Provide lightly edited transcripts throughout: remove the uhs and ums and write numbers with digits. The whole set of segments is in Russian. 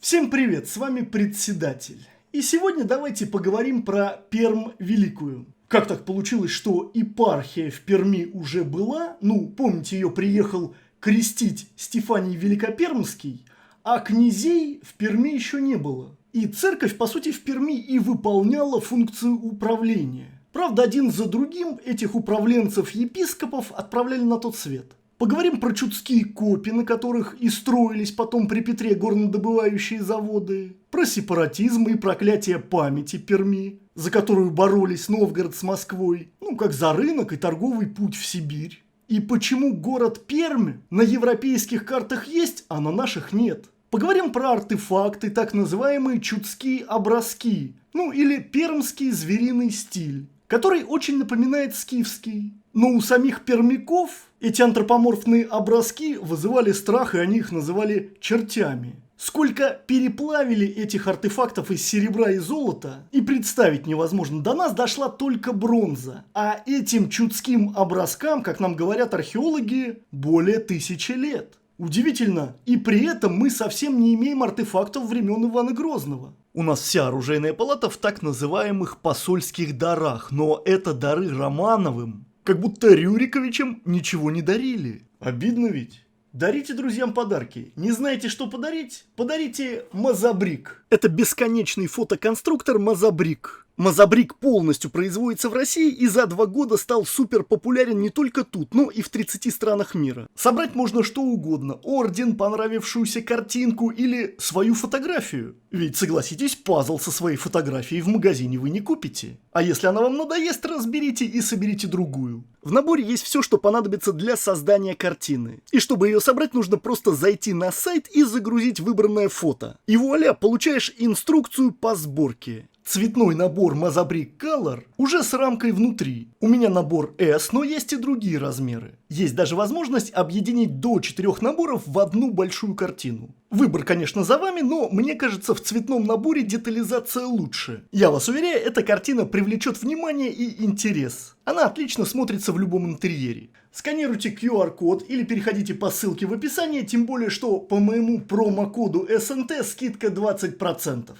Всем привет, с вами председатель. И сегодня давайте поговорим про Пермь Великую. Как так получилось, что епархия в Перми уже была? Помните, ее приехал крестить Стефаний Великопермский, а князей в Перми еще не было. И церковь, по сути, в Перми и выполняла функцию управления. Правда, один за другим этих управленцев-епископов отправляли на тот свет. Поговорим про чудские копи, на которых и строились потом при Петре горнодобывающие заводы, про сепаратизм и проклятие памяти Перми, за которую боролись Новгород с Москвой, как за рынок и торговый путь в Сибирь. И почему город Пермь на европейских картах есть, а на наших нет. Поговорим про артефакты, так называемые чудские образки, или пермский звериный стиль, который очень напоминает скифский. Но у самих пермяков эти антропоморфные образки вызывали страх, и они их называли чертями. Сколько переплавили этих артефактов из серебра и золота, и представить невозможно. До нас дошла только бронза. А этим чудским образкам, как нам говорят археологи, более 1000 лет. Удивительно, и при этом мы совсем не имеем артефактов времен Ивана Грозного. У нас вся оружейная палата в так называемых посольских дарах, но это дары Романовым. Как будто Рюриковичам ничего не дарили. Обидно ведь. Дарите друзьям подарки. Не знаете, что подарить? Подарите Мазабрик. Это бесконечный фотоконструктор Мазабрик. Мазабрик полностью производится в России и за 2 года стал супер популярен не только тут, но и в 30 странах мира. Собрать можно что угодно. Орден, понравившуюся картинку или свою фотографию. Ведь, согласитесь, пазл со своей фотографией в магазине вы не купите. А если она вам надоест, разберите и соберите другую. В наборе есть все, что понадобится для создания картины. И чтобы ее собрать, нужно просто зайти на сайт и загрузить выбранное фото. И вуаля, получаешь инструкцию по сборке. Цветной набор Мазабрик Color уже с рамкой внутри. У меня набор S, но есть и другие размеры. Есть даже возможность объединить до 4 наборов в одну большую картину. Выбор, конечно, за вами, но мне кажется, в цветном наборе детализация лучше. Я вас уверяю, эта картина привлечет внимание и интерес. Она отлично смотрится в любом интерьере. Сканируйте QR-код или переходите по ссылке в описании, тем более, что по моему промокоду СНТ скидка 20%.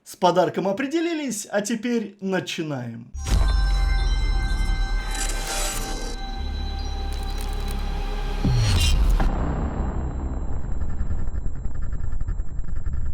С подарком определились, а теперь начинаем.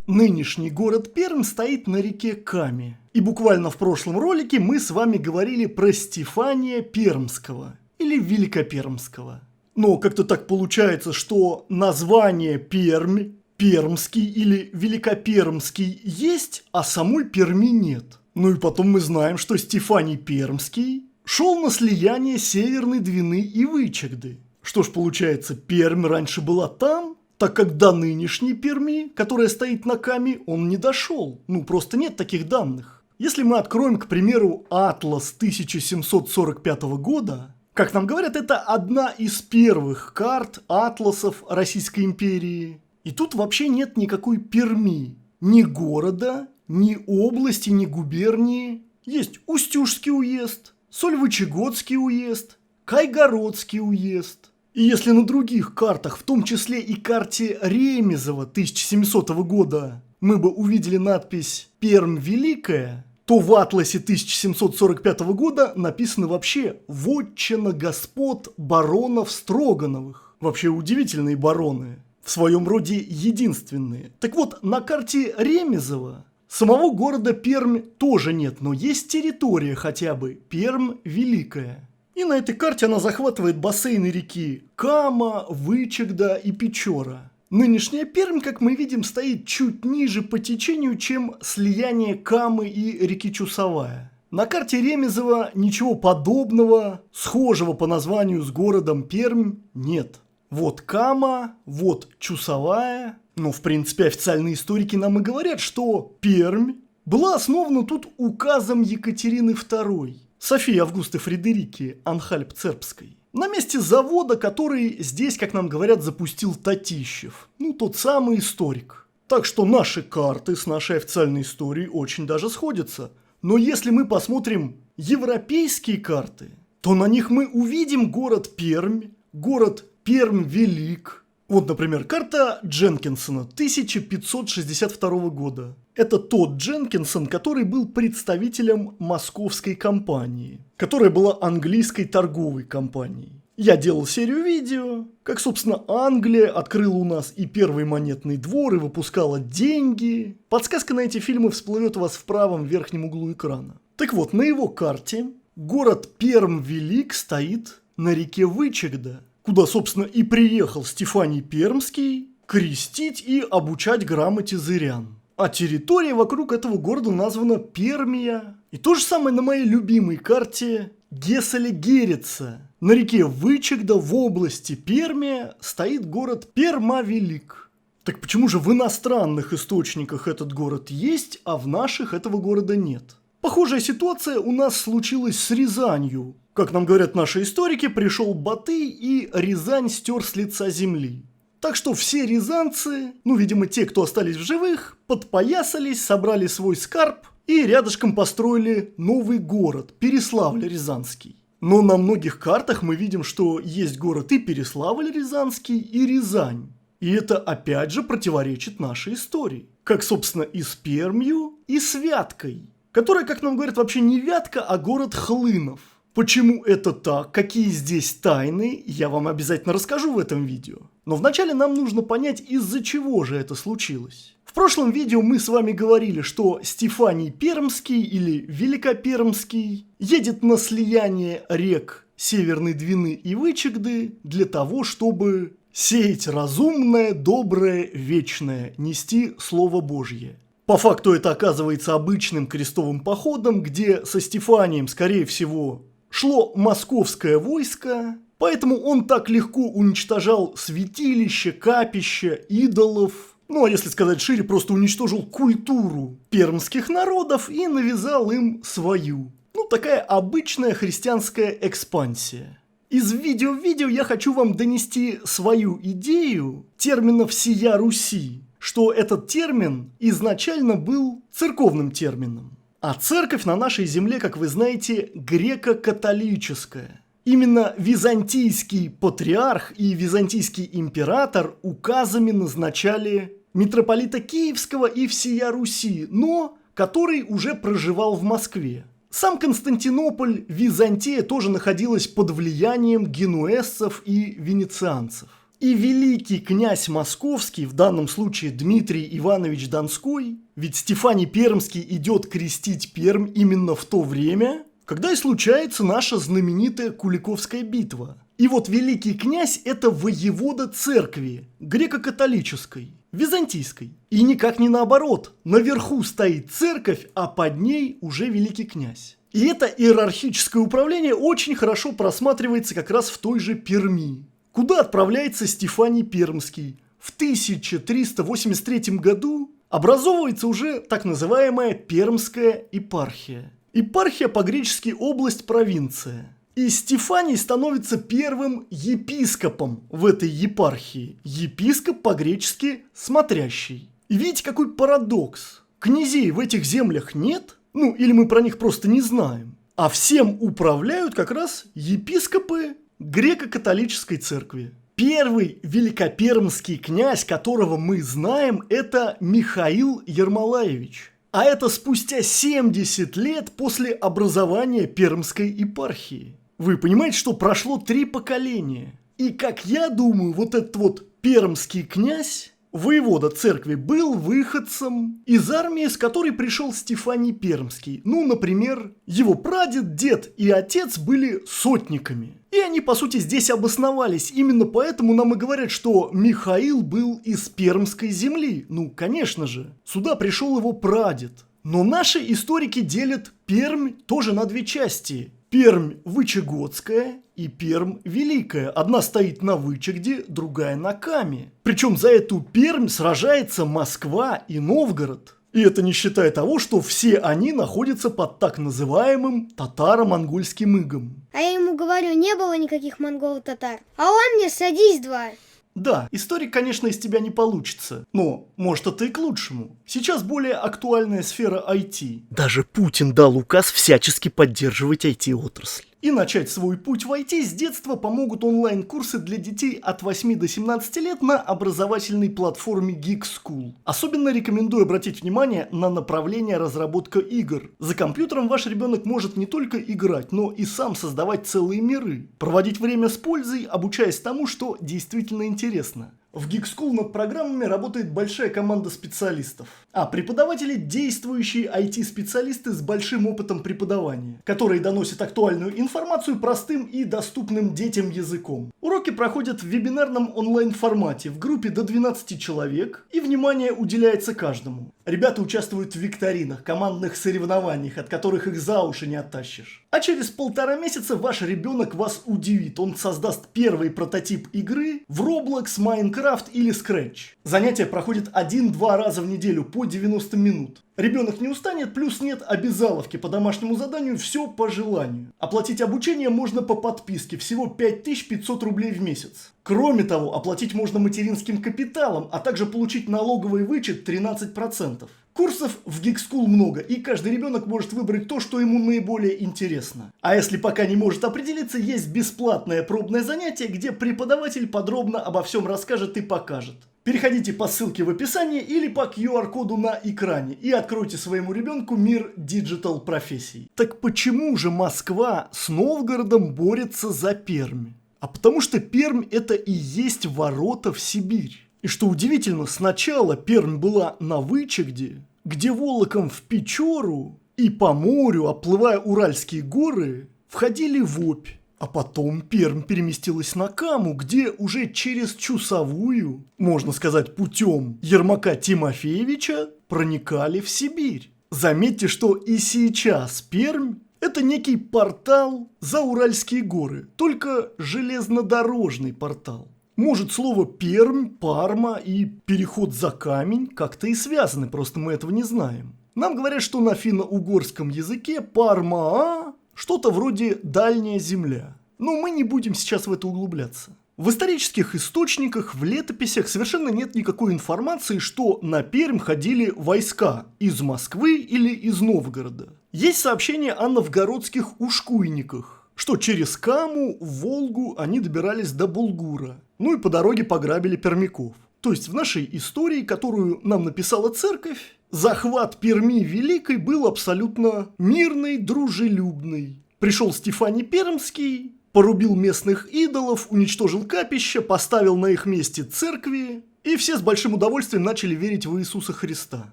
Нынешний город Пермь стоит на реке Каме. И буквально в прошлом ролике мы с вами говорили про Стефания Пермского или Великопермского. Но как-то так получается, что название Пермь, Пермский или Великопермский есть, а самой Перми нет. И потом мы знаем, что Стефаний Пермский шел на слияние Северной Двины и Вычегды. Что ж получается, Пермь раньше была там, так как до нынешней Перми, которая стоит на Каме, он не дошел. Просто нет таких данных. Если мы откроем, к примеру, атлас 1745 года, как нам говорят, это одна из первых карт атласов Российской империи. И тут вообще нет никакой Перми. Ни города, ни области, ни губернии. Есть Устюжский уезд, Сольвычегодский уезд, Кайгородский уезд. И если на других картах, в том числе и карте Ремезова 1700 года, мы бы увидели надпись «Пермь Великая», то в атласе 1745 года написано вообще «Вотчина господ баронов Строгановых». Вообще удивительные бароны. В своем роде единственные. Так вот, на карте Ремезова самого города Пермь тоже нет, но есть территория хотя бы, Пермь Великая. И на этой карте она захватывает бассейны реки Кама, Вычегда и Печора. Нынешняя Пермь, как мы видим, стоит чуть ниже по течению, чем слияние Камы и реки Чусовая. На карте Ремезова ничего подобного, схожего по названию с городом Пермь, нет. Вот Кама, вот Чусовая. В принципе, официальные историки нам и говорят, что Пермь была основана тут указом Екатерины II, Софии Августы Фредерики Анхальпцербской, на месте завода, который здесь, как нам говорят, запустил Татищев, тот самый историк. Так что наши карты с нашей официальной историей очень даже сходятся. Но если мы посмотрим европейские карты, то на них мы увидим город Пермь, город Пермь Велик, Вот, например, карта Дженкинсона 1562 года. Это тот Дженкинсон, который был представителем московской компании, которая была английской торговой компанией. Я делал серию видео, как, собственно, Англия открыла у нас и первый монетный двор, и выпускала деньги. Подсказка на эти фильмы всплывет у вас в правом верхнем углу экрана. Так вот, на его карте город Перм-Велик стоит на реке Вычегда, куда, собственно, и приехал Стефаний Пермский крестить и обучать грамоте зырян. А территория вокруг этого города названа Пермия. И то же самое на моей любимой карте Гесселе-Герица. На реке Вычегда в области Пермия стоит город Перма-Велик. Так почему же в иностранных источниках этот город есть, а в наших этого города нет? Похожая ситуация у нас случилась с Рязанью. Как нам говорят наши историки, пришел Батый и Рязань стер с лица земли. Так что все рязанцы, видимо, те, кто остались в живых, подпоясались, собрали свой скарб и рядышком построили новый город, Переславль-Рязанский. Но на многих картах мы видим, что есть город и Переславль-Рязанский, и Рязань. И это опять же противоречит нашей истории. Как, собственно, и с Пермью, и с Вяткой, которая, как нам говорят, вообще не Вятка, а город Хлынов. Почему это так, какие здесь тайны, я вам обязательно расскажу в этом видео. Но вначале нам нужно понять, из-за чего же это случилось. В прошлом видео мы с вами говорили, что Стефаний Пермский или Великопермский едет на слияние рек Северной Двины и Вычегды для того, чтобы сеять разумное, доброе, вечное, нести Слово Божье. По факту это оказывается обычным крестовым походом, где со Стефанием, скорее всего, шло московское войско, поэтому он так легко уничтожал святилища, капища, идолов. А если сказать шире, просто уничтожил культуру пермских народов и навязал им свою. Такая обычная христианская экспансия. Из видео в видео я хочу вам донести свою идею терминов «сия Руси», что этот термин изначально был церковным термином. А церковь на нашей земле, как вы знаете, греко-католическая. Именно византийский патриарх и византийский император указами назначали митрополита Киевского и всея Руси, но который уже проживал в Москве. Сам Константинополь, Византия тоже находилась под влиянием генуэзцев и венецианцев. И великий князь Московский, в данном случае Дмитрий Иванович Донской, ведь Стефаний Пермский идет крестить Пермь именно в то время, когда и случается наша знаменитая Куликовская битва. И вот великий князь – это воевода церкви, греко-католической, византийской. И никак не наоборот, наверху стоит церковь, а под ней уже великий князь. И это иерархическое управление очень хорошо просматривается как раз в той же Перми. Куда отправляется Стефаний Пермский? В 1383 году образовывается уже так называемая Пермская епархия. Епархия по-гречески область, провинция. И Стефаний становится первым епископом в этой епархии. Епископ по-гречески смотрящий. И видите, какой парадокс. Князей в этих землях нет, или мы про них просто не знаем. А всем управляют как раз епископы греко-католической церкви. Первый великопермский князь, которого мы знаем, это Михаил Ермолаевич. А это спустя 70 лет после образования Пермской епархии. Вы понимаете, что прошло 3 поколения. И как я думаю, вот этот вот пермский князь, воевода церкви, был выходцем из армии, с которой пришел Стефаний Пермский. Например, его прадед, дед и отец были сотниками. И они, по сути, здесь обосновались. Именно поэтому нам и говорят, что Михаил был из Пермской земли. Конечно же, сюда пришел его прадед. Но наши историки делят Пермь тоже на 2 части. Пермь Вычегодская и Пермь Великая. Одна стоит на Вычегде, другая на Каме. Причем за эту Пермь сражается Москва и Новгород. И это не считая того, что все они находятся под так называемым татаро-монгольским игом. А я ему говорю, не было никаких монгол-татар. А он мне садись 2. Да, историк, конечно, из тебя не получится, но, может, это и к лучшему. Сейчас более актуальная сфера IT. Даже Путин дал указ всячески поддерживать IT-отрасль. И начать свой путь в IT с детства помогут онлайн-курсы для детей от 8 до 17 лет на образовательной платформе Geek School. Особенно рекомендую обратить внимание на направление разработка игр. За компьютером ваш ребенок может не только играть, но и сам создавать целые миры. Проводить время с пользой, обучаясь тому, что действительно интересно. В Geek School над программами работает большая команда специалистов, а преподаватели – действующие IT-специалисты с большим опытом преподавания, которые доносят актуальную информацию простым и доступным детям языком. Уроки проходят в вебинарном онлайн-формате в группе до 12 человек, и внимание уделяется каждому. Ребята участвуют в викторинах, командных соревнованиях, от которых их за уши не оттащишь. А через 1,5 месяца ваш ребенок вас удивит. Он создаст первый прототип игры в Roblox, Minecraft или Scratch. Занятия проходят 1-2 раза в неделю по 90 минут. Ребенок не устанет, плюс нет обязаловки по домашнему заданию, все по желанию. Оплатить обучение можно по подписке, всего 5500 рублей в месяц. Кроме того, оплатить можно материнским капиталом, а также получить налоговый вычет 13%. Курсов в Geek School много, и каждый ребенок может выбрать то, что ему наиболее интересно. А если пока не может определиться, есть бесплатное пробное занятие, где преподаватель подробно обо всем расскажет и покажет. Переходите по ссылке в описании или по QR-коду на экране и откройте своему ребенку мир диджитал профессий. Так почему же Москва с Новгородом борется за Пермь? А потому что Пермь – это и есть ворота в Сибирь. И что удивительно, сначала Пермь была на Вычегде, где волоком в Печору и по морю, оплывая Уральские горы, входили в Обь. А потом Пермь переместилась на Каму, где уже через Чусовую, можно сказать путем Ермака Тимофеевича, проникали в Сибирь. Заметьте, что и сейчас Пермь – это некий портал за Уральские горы, только железнодорожный портал. Может, слово Пермь, Парма и переход за камень как-то и связаны, просто мы этого не знаем. Нам говорят, что на финно-угорском языке Парма что-то вроде «дальняя земля». Но мы не будем сейчас в это углубляться. В исторических источниках, в летописях совершенно нет никакой информации, что на Пермь ходили войска из Москвы или из Новгорода. Есть сообщения о новгородских ушкуйниках, что через Каму в Волгу они добирались до Булгура, ну и по дороге пограбили пермяков. То есть в нашей истории, которую нам написала церковь, захват Перми Великой был абсолютно мирный, дружелюбный. Пришел Стефаний Пермский, порубил местных идолов, уничтожил капища, поставил на их месте церкви, и все с большим удовольствием начали верить в Иисуса Христа.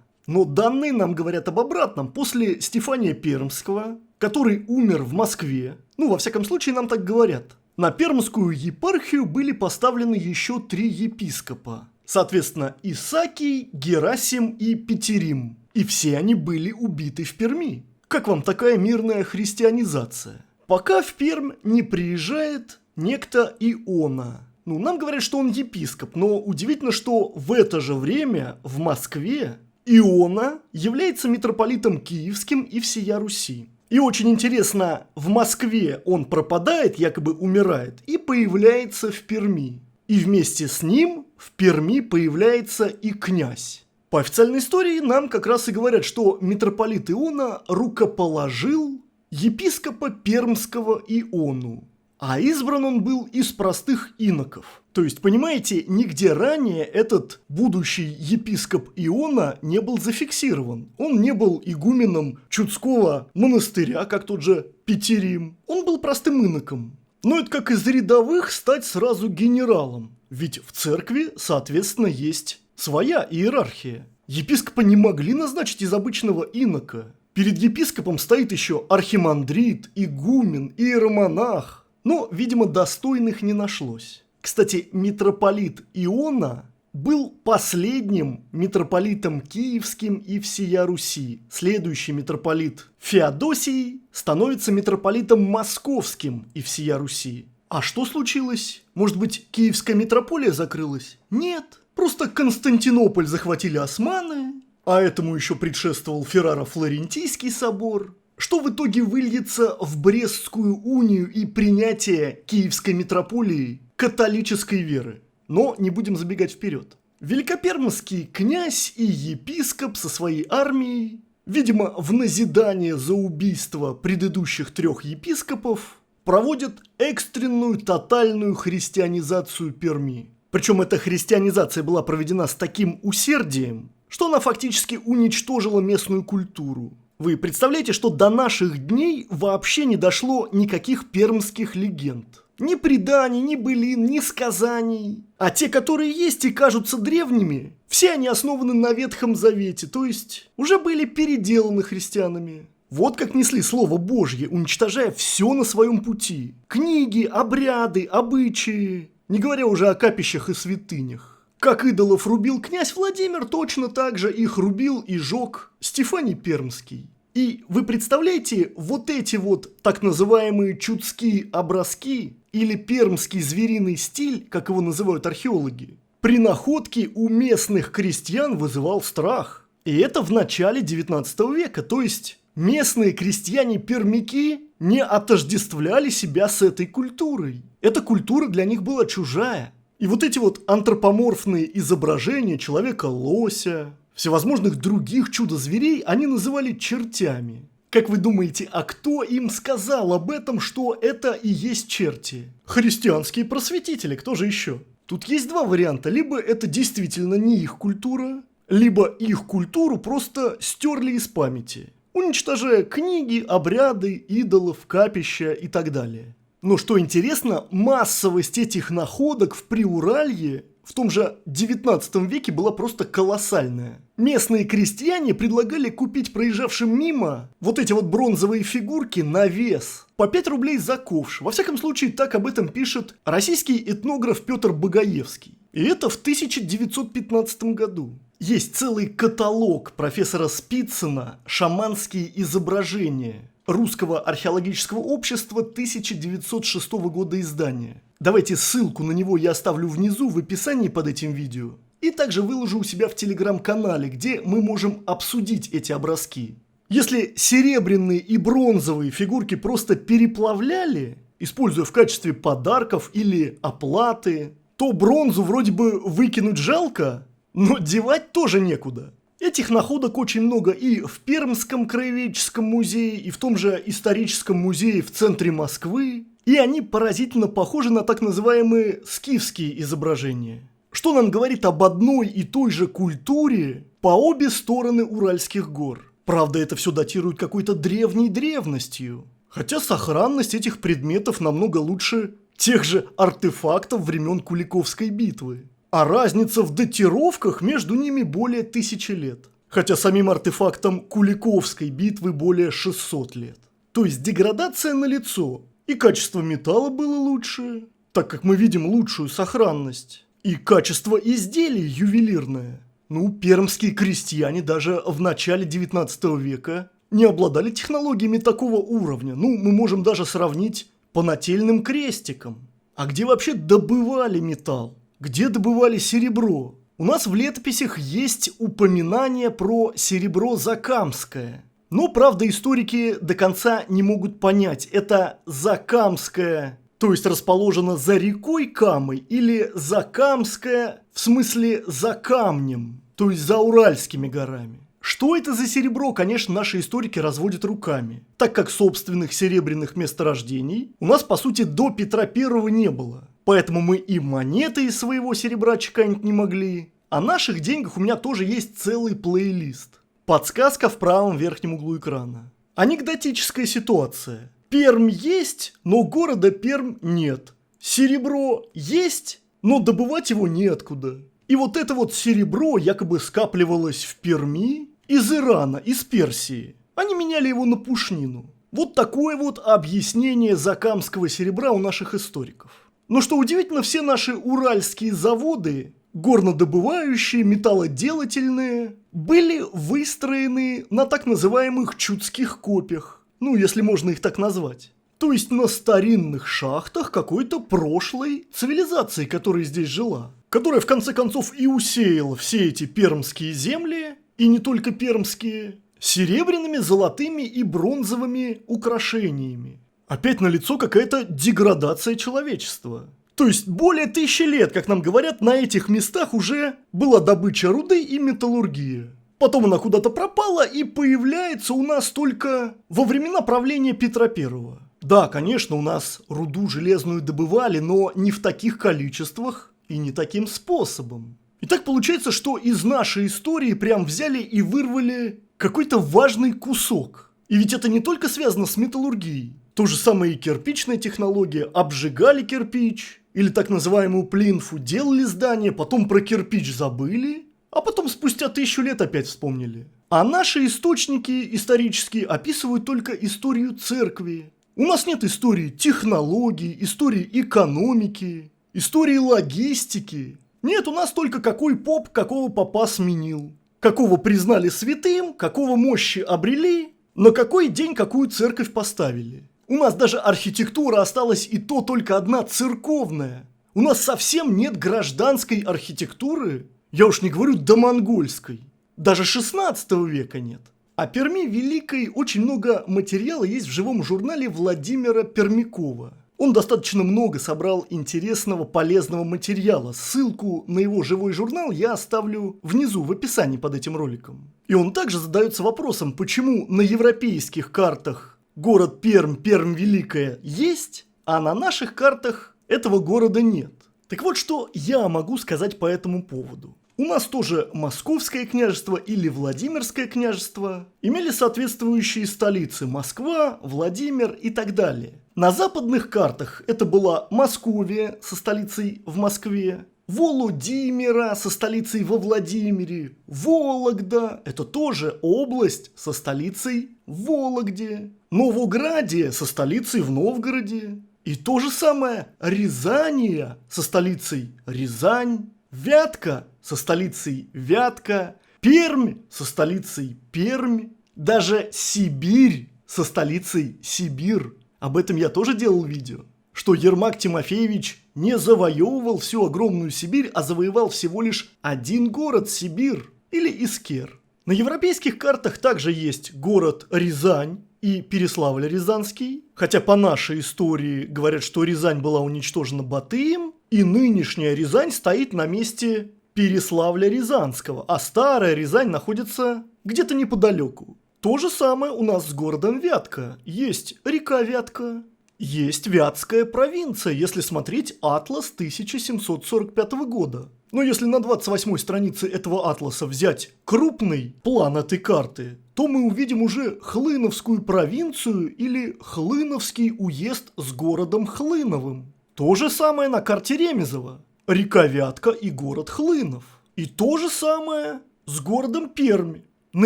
Но данные нам говорят об обратном. После Стефания Пермского, который умер в Москве, ну, во всяком случае, нам так говорят, на Пермскую епархию были поставлены еще 3 епископа. Соответственно, Исакий, Герасим и Петерим. И все они были убиты в Перми. Как вам такая мирная христианизация? Пока в Пермь не приезжает некто Иона. Ну, нам говорят, что он епископ, но удивительно, что в это же время в Москве Иона является митрополитом Киевским и всея Руси. И очень интересно, в Москве он пропадает, якобы умирает, и появляется в Перми. И вместе с ним в Перми появляется и князь. По официальной истории нам как раз и говорят, что митрополит Иона рукоположил епископа Пермского Иону. А избран он был из простых иноков. То есть, понимаете, нигде ранее этот будущий епископ Иона не был зафиксирован. Он не был игуменом Чудского монастыря, как тот же Петерим. Он был простым иноком. Но это как из рядовых стать сразу генералом. Ведь в церкви, соответственно, есть своя иерархия. Епископа не могли назначить из обычного инока. Перед епископом стоит еще архимандрит, игумен, иеромонах. Но, видимо, достойных не нашлось. Кстати, митрополит Иона был последним митрополитом Киевским и всея Руси. Следующий митрополит Феодосий становится митрополитом Московским и всея Руси. А что случилось? Может быть, Киевская митрополия закрылась? Нет. Просто Константинополь захватили османы, а этому еще предшествовал Ферраро-Флорентийский собор, что в итоге выльется в Брестскую унию и принятие Киевской митрополии католической веры. Но не будем забегать вперед. Великопермский князь и епископ со своей армией, видимо, в назидание за убийство предыдущих 3 епископов, проводят экстренную тотальную христианизацию Перми. Причем эта христианизация была проведена с таким усердием, что она фактически уничтожила местную культуру. Вы представляете, что до наших дней вообще не дошло никаких пермских легенд? Ни преданий, ни былин, ни сказаний. А те, которые есть и кажутся древними, все они основаны на Ветхом Завете, то есть уже были переделаны христианами. Вот как несли Слово Божье, уничтожая все на своем пути. Книги, обряды, обычаи, не говоря уже о капищах и святынях. Как идолов рубил князь Владимир, точно так же их рубил и жег Стефаний Пермский. И вы представляете, вот эти вот так называемые чудские образки или пермский звериный стиль, как его называют археологи, при находке у местных крестьян вызывал страх. И это в начале 19 века, то есть местные крестьяне-пермяки не отождествляли себя с этой культурой. Эта культура для них была чужая. И вот эти вот антропоморфные изображения человека-лося, всевозможных других чудо-зверей они называли чертями. Как вы думаете, а кто им сказал об этом, что это и есть черти? Христианские просветители, кто же еще? Тут есть два варианта. Либо это действительно не их культура, либо их культуру просто стерли из памяти, уничтожая книги, обряды, идолов, капища и так далее. Но что интересно, массовость этих находок в Приуралье в том же 19 веке была просто колоссальная. Местные крестьяне предлагали купить проезжавшим мимо вот эти вот бронзовые фигурки на вес. По 5 рублей за ковш. Во всяком случае, так об этом пишет российский этнограф Петр Багаевский. И это в 1915 году. Есть целый каталог профессора Спицына «Шаманские изображения» Русского археологического общества 1906 года издания. Давайте ссылку на него я оставлю внизу в описании под этим видео. И также выложу у себя в телеграм-канале, где мы можем обсудить эти образки. Если серебряные и бронзовые фигурки просто переплавляли, используя в качестве подарков или оплаты, то бронзу вроде бы выкинуть жалко, но девать тоже некуда. Этих находок очень много и в Пермском краеведческом музее, и в том же историческом музее в центре Москвы. И они поразительно похожи на так называемые скифские изображения. Что нам говорит об одной и той же культуре по обе стороны Уральских гор. Правда, это все датирует какой-то древней древностью. Хотя сохранность этих предметов намного лучше тех же артефактов времен Куликовской битвы. А разница в датировках между ними более 1000 лет. Хотя самим артефактам Куликовской битвы более 600 лет. То есть деградация налицо. И качество металла было лучше, так как мы видим лучшую сохранность. И качество изделий ювелирное. Ну, пермские крестьяне даже в начале 19 века не обладали технологиями такого уровня. Ну, мы можем даже сравнить по нательным крестикам. А где вообще добывали металл? Где добывали серебро? У нас в летописях есть упоминание про серебро закамское. Но, правда, историки до конца не могут понять, это закамское, то есть расположено за рекой Камой, или закамское в смысле за камнем, то есть за Уральскими горами. Что это за серебро, конечно, наши историки разводят руками, так как собственных серебряных месторождений у нас, по сути, до Петра I не было. Поэтому мы и монеты из своего серебра чеканить не могли. О наших деньгах у меня тоже есть целый плейлист. Подсказка в правом верхнем углу экрана. Анекдотическая ситуация. Пермь есть, но города Пермь нет. Серебро есть, но добывать его неоткуда. И вот это вот серебро якобы скапливалось в Перми из Ирана, из Персии. Они меняли его на пушнину. Вот такое вот объяснение закамского серебра у наших историков. Но что удивительно, все наши уральские заводы, горнодобывающие, металлоделательные, были выстроены на так называемых чудских копьях. Ну, если можно их так назвать. То есть на старинных шахтах какой-то прошлой цивилизации, которая здесь жила. Которая в конце концов и усеяла все эти пермские земли, и не только пермские, серебряными, золотыми и бронзовыми украшениями. Опять налицо какая-то деградация человечества. То есть более 1000 лет, как нам говорят, на этих местах уже была добыча руды и металлургия. Потом она куда-то пропала и появляется у нас только во времена правления Петра I. Да, конечно, у нас руду железную добывали, но не в таких количествах и не таким способом. И так получается, что из нашей истории прям взяли и вырвали какой-то важный кусок. И ведь это не только связано с металлургией. То же самое и кирпичная технология. Обжигали кирпич, или так называемую плинфу, делали здание, потом про кирпич забыли, а потом спустя 1000 лет опять вспомнили. А наши источники исторические описывают только историю церкви. У нас нет истории технологий, истории экономики, истории логистики. Нет, у нас только какой поп какого попа сменил. Какого признали святым, какого мощи обрели, на какой день какую церковь поставили. У нас даже архитектура осталась и то только одна церковная. У нас совсем нет гражданской архитектуры. Я уж не говорю домонгольской. Даже 16 века нет. О Перми Великой очень много материала есть в живом журнале Владимира Пермякова. Он достаточно много собрал интересного, полезного материала. Ссылку на его живой журнал я оставлю внизу в описании под этим роликом. И он также задается вопросом, почему на европейских картах город Пермь, Пермь Великая есть, а на наших картах этого города нет. Так вот, что я могу сказать по этому поводу. У нас тоже Московское княжество или Владимирское княжество имели соответствующие столицы: Москва, Владимир и так далее. На западных картах это была Московия со столицей в Москве, Володимира со столицей во Владимире, Вологда – это тоже область со столицей в Вологде, Новоградия со столицей в Новгороде. И то же самое Рязания со столицей Рязань, Вятка со столицей Вятка, Пермь со столицей Пермь, даже Сибирь со столицей Сибирь. Об этом я тоже делал видео, что Ермак Тимофеевич не завоевывал всю огромную Сибирь, а завоевал всего лишь один город Сибирь или Искер. На европейских картах также есть город Рязань и Переславль-Рязанский, хотя по нашей истории говорят, что Рязань была уничтожена Батыем, и нынешняя Рязань стоит на месте Переславля-Рязанского, а старая Рязань находится где-то неподалеку. То же самое у нас с городом Вятка. Есть река Вятка, есть Вятская провинция, если смотреть атлас 1745 года. Но если на 28-й странице этого атласа взять крупный план этой карты, то мы увидим уже Хлыновскую провинцию или Хлыновский уезд с городом Хлыновым. То же самое на карте Ремезова. Река Вятка и город Хлынов. И то же самое с городом Пермь. На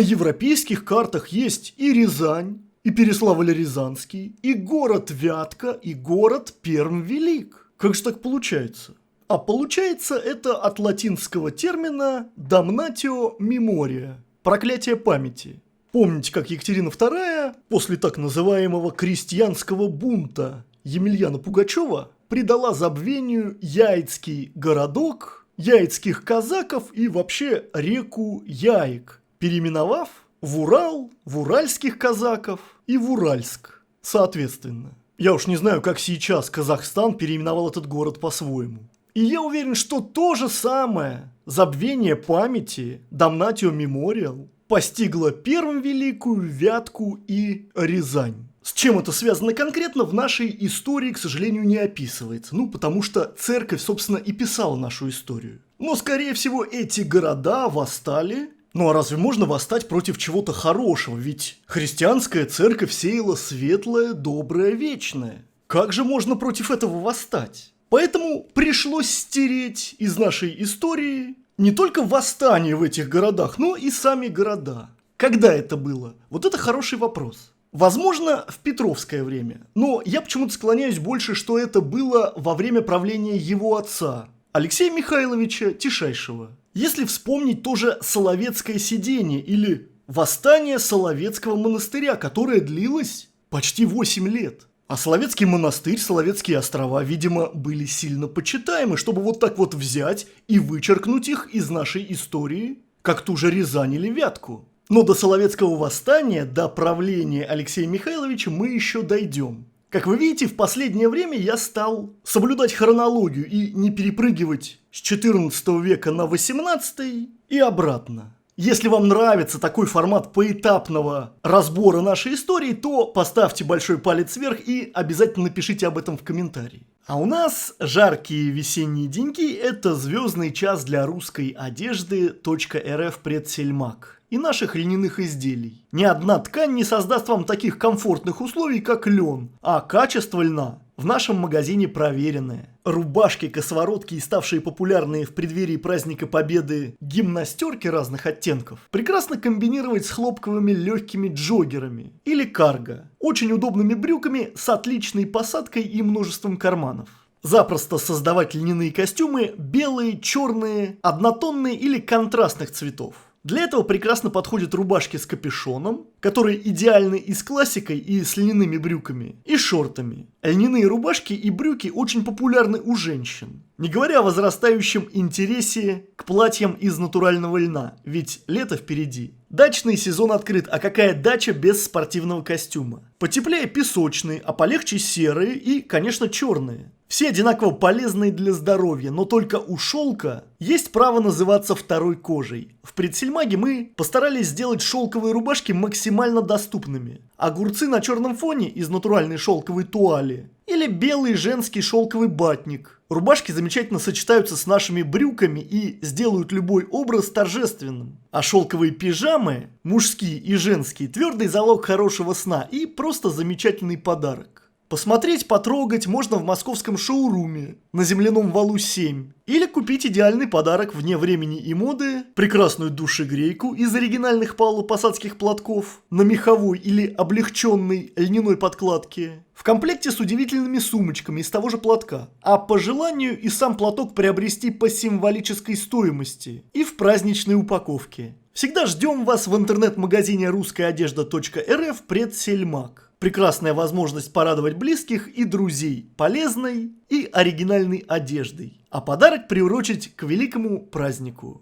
европейских картах есть и Рязань, и Переславль-Рязанский, и город Вятка, и город Пермь-Велик. Как же так получается? А получается это от латинского термина «damnatio memoria» – проклятие памяти. Помните, как Екатерина II после так называемого крестьянского бунта Емельяна Пугачева предала забвению Яицкий городок, яицких казаков и вообще реку Яик, переименовав в Урал, в уральских казаков и в Уральск, соответственно. Я уж не знаю, как сейчас Казахстан переименовал этот город по-своему. И я уверен, что то же самое забвение памяти, damnatio memorial, постигло Пермь Великую, Вятку и Рязань. С чем это связано конкретно, в нашей истории, к сожалению, не описывается. Ну, потому что церковь, собственно, и писала нашу историю. Но, скорее всего, эти города восстали. Ну, а разве можно восстать против чего-то хорошего? Ведь христианская церковь сеяла светлое, доброе, вечное. Как же можно против этого восстать? Поэтому пришлось стереть из нашей истории не только восстание в этих городах, но и сами города. Когда это было? Вот это хороший вопрос. Возможно, в Петровское время, но я почему-то склоняюсь больше, что это было во время правления его отца, Алексея Михайловича Тишайшего. Если вспомнить тоже Соловецкое сидение или восстание Соловецкого монастыря, которое длилось почти 8 лет. А Соловецкий монастырь, Соловецкие острова, видимо, были сильно почитаемы, чтобы вот так вот взять и вычеркнуть их из нашей истории, как ту же Рязань или Вятку. Но до Соловецкого восстания, до правления Алексея Михайловича мы еще дойдем. Как вы видите, в последнее время я стал соблюдать хронологию и не перепрыгивать с 14 века на 18 и обратно. Если вам нравится такой формат поэтапного разбора нашей истории, то поставьте большой палец вверх и обязательно напишите об этом в комментарии. А у нас жаркие весенние деньки – это звездный час для русской одежды .рф предсельмак и наших льняных изделий. Ни одна ткань не создаст вам таких комфортных условий, как лен, а качество льна в нашем магазине проверенное. Рубашки, косоворотки и ставшие популярные в преддверии праздника Победы гимнастерки разных оттенков прекрасно комбинировать с хлопковыми легкими джоггерами или карго, очень удобными брюками с отличной посадкой и множеством карманов. Запросто создавать льняные костюмы белые, черные, однотонные или контрастных цветов. Для этого прекрасно подходят рубашки с капюшоном, которые идеальны и с классикой, и с льняными брюками, и шортами. Льняные рубашки и брюки очень популярны у женщин. Не говоря о возрастающем интересе к платьям из натурального льна, ведь лето впереди. Дачный сезон открыт, а какая дача без спортивного костюма? Потеплее песочные, а полегче серые и, конечно, черные. Все одинаково полезные для здоровья, но только у шелка есть право называться второй кожей. В предсельмаге мы постарались сделать шелковые рубашки максимально доступными. Огурцы на черном фоне из натуральной шелковой туали или белый женский шелковый батник. Рубашки замечательно сочетаются с нашими брюками и сделают любой образ торжественным. А шелковые пижамы, мужские и женские, твердый залог хорошего сна и просто замечательный подарок. Посмотреть, потрогать можно в московском шоуруме на Земляном валу 7. Или купить идеальный подарок вне времени и моды, прекрасную душегрейку из оригинальных павлопосадских платков на меховой или облегченной льняной подкладке. В комплекте с удивительными сумочками из того же платка. А по желанию и сам платок приобрести по символической стоимости и в праздничной упаковке. Всегда ждем вас в интернет-магазине русскаяодежда.рф предсельмак. Прекрасная возможность порадовать близких и друзей полезной и оригинальной одеждой, а подарок приурочить к великому празднику.